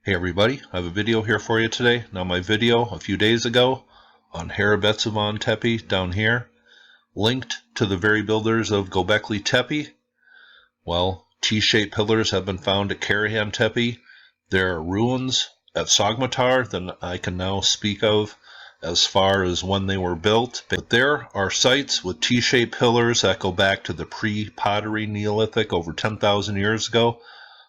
Hey everybody, I have a video here for you today. Now my video a few days ago on Harbetsuvan Tepe down here linked to the very builders of Gobekli Tepe. Well, T-shaped pillars have been found at Karahan Tepe. There are ruins at Sogmatar that I can now speak of as far as when they were built. But there are sites with T-shaped pillars that go back to the pre-pottery Neolithic over 10,000 years ago.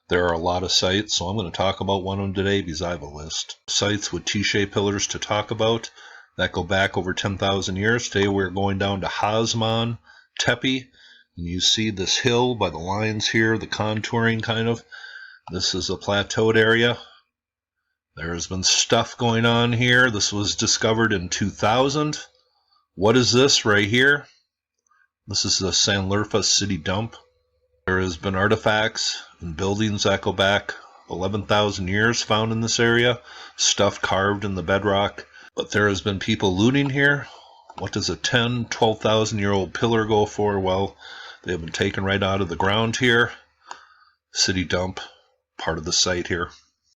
There are a lot of sites, so I'm going to talk about one of them today because I have a list. Sites with T-shaped pillars to talk about that go back over 10,000 years. Today we're going down to Hamzan Tepe, and you see this hill by the lines here, the contouring kind of. This is a plateaued area. There's been stuff going on here. This was discovered in 2000. What is this right here? This is the Sanliurfa City Dump. There has been artifacts and buildings that go back 11,000 years found in this area, stuff carved in the bedrock. But there has been people looting here. What does a 10, 12,000 year old pillar go for? Well, they have been taken right out of the ground here. City Dump, part of the site here.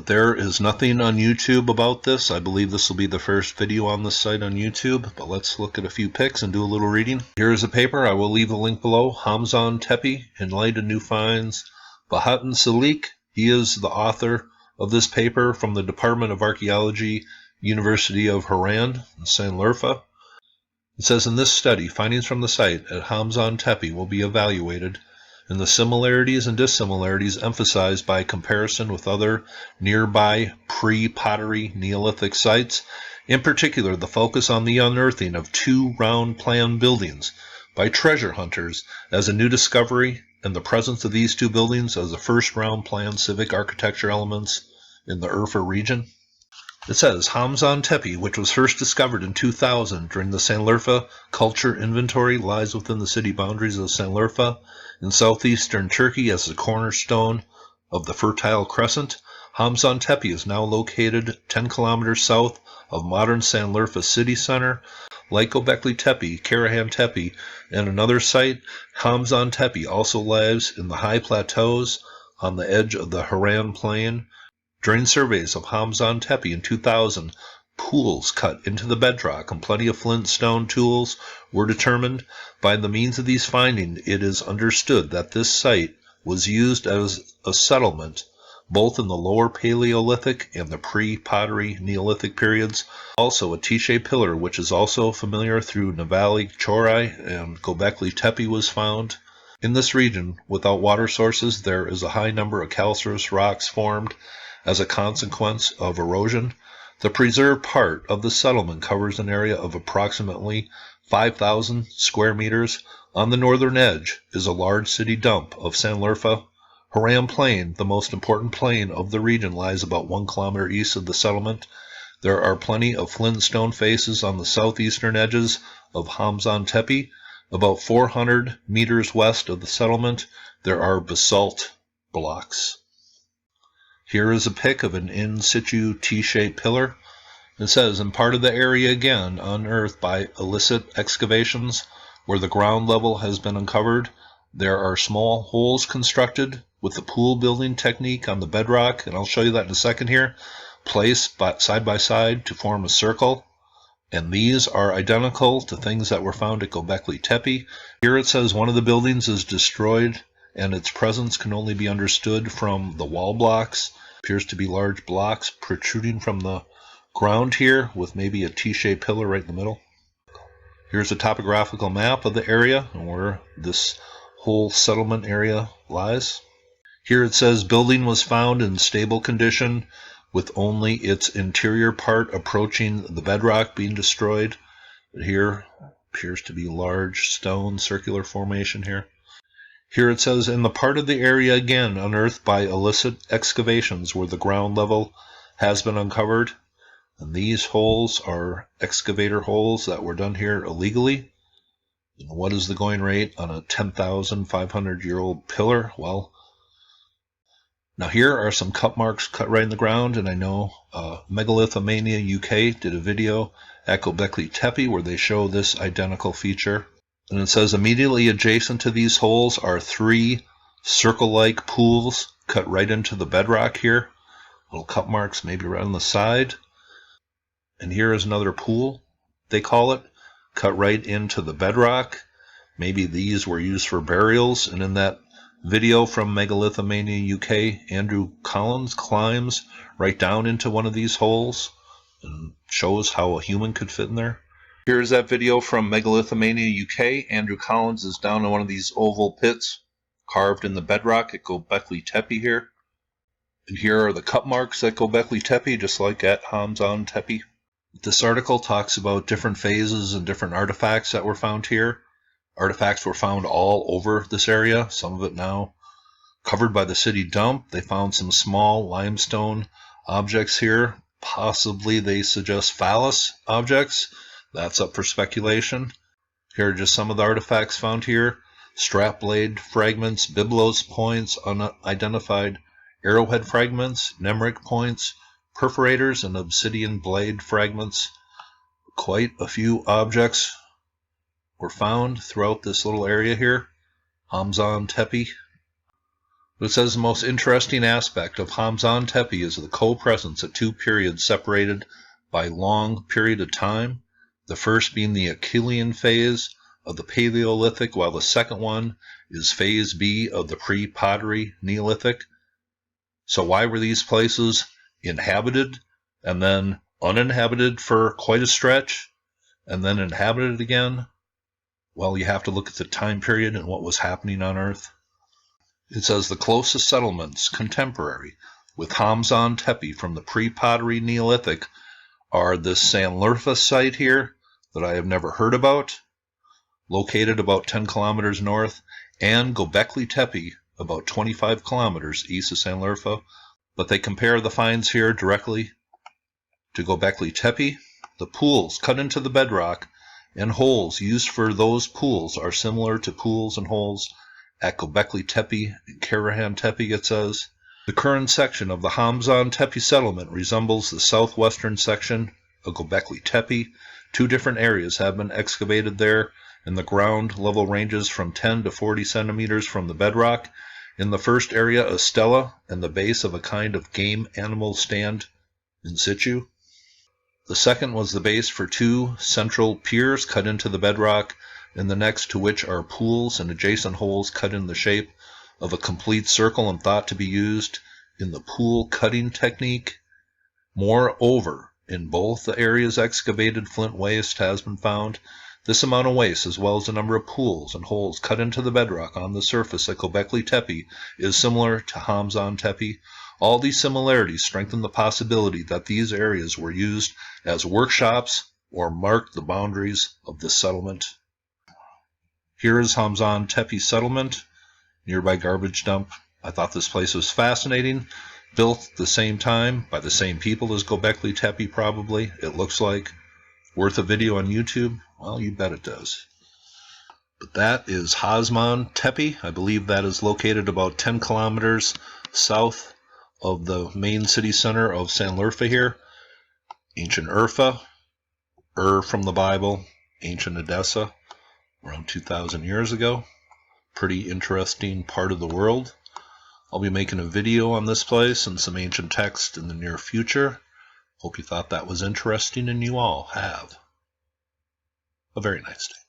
There is nothing on YouTube about this. I believe this will be the first video on this site on YouTube, but let's look at a few pics and do a little reading. Here is a paper. I will leave the link below. Hamzan Tepe, In Light of New Finds. Bahattin Çelik, he is the author of this paper from the Department of Archaeology, University of Harran in Sanliurfa. It says, in this study, findings from the site at Hamzan Tepe will be evaluated, and the similarities and dissimilarities emphasized by comparison with other nearby pre-pottery Neolithic sites, in particular the focus on the unearthing of two round plan buildings by treasure hunters as a new discovery, and the presence of these two buildings as the first round plan civic architecture elements in the Urfa region. It says, Hamzan Tepe, which was first discovered in 2000 during the Sanliurfa culture inventory, lies within the city boundaries of Sanliurfa in southeastern Turkey as the cornerstone of the Fertile Crescent. Hamzan Tepe is now located 10 kilometers south of modern Sanliurfa city center. Like Gobekli Tepe, Karahan Tepe, and another site, Hamzan Tepe also lies in the high plateaus on the edge of the Harran plain. During surveys of Hamzan Tepe in 2000, pools cut into the bedrock and plenty of flint stone tools were determined. By the means of these findings, it is understood that this site was used as a settlement both in the lower Paleolithic and the pre-pottery Neolithic periods. Also, a T-shaped pillar, which is also familiar through Navali Chorai and Gobekli Tepe, was found. In this region, without water sources, there is a high number of calcareous rocks formed as a consequence of erosion. The preserved part of the settlement covers an area of approximately 5,000 square meters. On the northern edge is a large city dump of Sanliurfa. Harran Plain, the most important plain of the region, lies about 1 kilometer east of the settlement. There are plenty of flint and stone faces on the southeastern edges of Hamzan Tepe. About 400 meters west of the settlement, there are basalt blocks. Here is a pic of an in situ T-shaped pillar. It says, in part of the area again unearthed by illicit excavations where the ground level has been uncovered, there are small holes constructed with the pool building technique on the bedrock, and I'll show you that in a second here, placed side by side to form a circle. And these are identical to things that were found at Gobekli Tepe. Here it says one of the buildings is destroyed, and its presence can only be understood from the wall blocks. Appears to be large blocks protruding from the ground here with maybe a T-shaped pillar right in the middle. Here's a topographical map of the area and where this whole settlement area lies. Here it says building was found in stable condition with only its interior part approaching the bedrock being destroyed. But here appears to be large stone circular formation here. Here it says, in the part of the area again unearthed by illicit excavations where the ground level has been uncovered. And these holes are excavator holes that were done here illegally. And what is the going rate on a 10,500 year old pillar? Well, now here are some cut marks cut right in the ground, and I know Megalithomania UK did a video at Gobekli Tepe where they show this identical feature. And it says immediately adjacent to these holes are 3 circle-like pools cut right into the bedrock here. Little cut marks maybe right on the side. And here is another pool, they call it, cut right into the bedrock. Maybe these were used for burials. And in that video from Megalithomania, UK, Andrew Collins climbs right down into one of these holes and shows how a human could fit in there. Here's that video from Megalithomania, UK. Andrew Collins is down in one of these oval pits carved in the bedrock at Gobekli Tepe here. And here are the cut marks at Gobekli Tepe, just like at Hamzan Tepe. This article talks about different phases and different artifacts that were found here. Artifacts were found all over this area, some of it now covered by the city dump. They found some small limestone objects here. Possibly they suggest phallus objects. That's up for speculation. Here are just some of the artifacts found here. Strap blade fragments, biblos points, unidentified arrowhead fragments, nemric points, perforators, and obsidian blade fragments. Quite a few objects were found throughout this little area here, Hamzan Tepe. But it says the most interesting aspect of Hamzan Tepe is the co-presence of two periods separated by long period of time, the first being the Achillean phase of the Paleolithic, while the second one is phase B of the pre-pottery Neolithic. So why were these places inhabited and then uninhabited for quite a stretch and then inhabited again? Well, you have to look at the time period and what was happening on Earth. It says the closest settlements contemporary with Hamzan Tepe from the pre-pottery Neolithic are this Sanliurfa site here that I have never heard about, located about 10 kilometers north, and Gobekli Tepe, about 25 kilometers east of Sanliurfa. But they compare the finds here directly to Gobekli Tepe. The pools cut into the bedrock and holes used for those pools are similar to pools and holes at Gobekli Tepe and Karahan Tepe, it says. The current section of the Hamzan Tepe settlement resembles the southwestern section of Gobekli Tepe. Two different areas have been excavated there, and the ground level ranges from 10 to 40 centimeters from the bedrock. In the first area, a stela and the base of a kind of game animal stand in situ. The second was the base for two central piers cut into the bedrock, and the next to which are pools and adjacent holes cut in the shape of a complete circle and thought to be used in the pool cutting technique. Moreover, in both the areas excavated, flint waste has been found. This amount of waste, as well as the number of pools and holes cut into the bedrock on the surface at Gobekli Tepe, is similar to Hamzan Tepe. All these similarities strengthen the possibility that these areas were used as workshops or marked the boundaries of the settlement. Here is Hamzan Tepe settlement, nearby garbage dump. I thought this place was fascinating. Built at the same time by the same people as Gobekli Tepe, probably, it looks like. Worth a video on YouTube? Well, you bet it does. But that is Hamzan Tepe. I believe that is located about 10 kilometers south of the main city center of Sanliurfa here. Ancient Urfa, from the Bible, ancient Edessa, around 2,000 years ago. Pretty interesting part of the world. I'll be making a video on this place and some ancient text in the near future. Hope you thought that was interesting, and you all have a very nice day.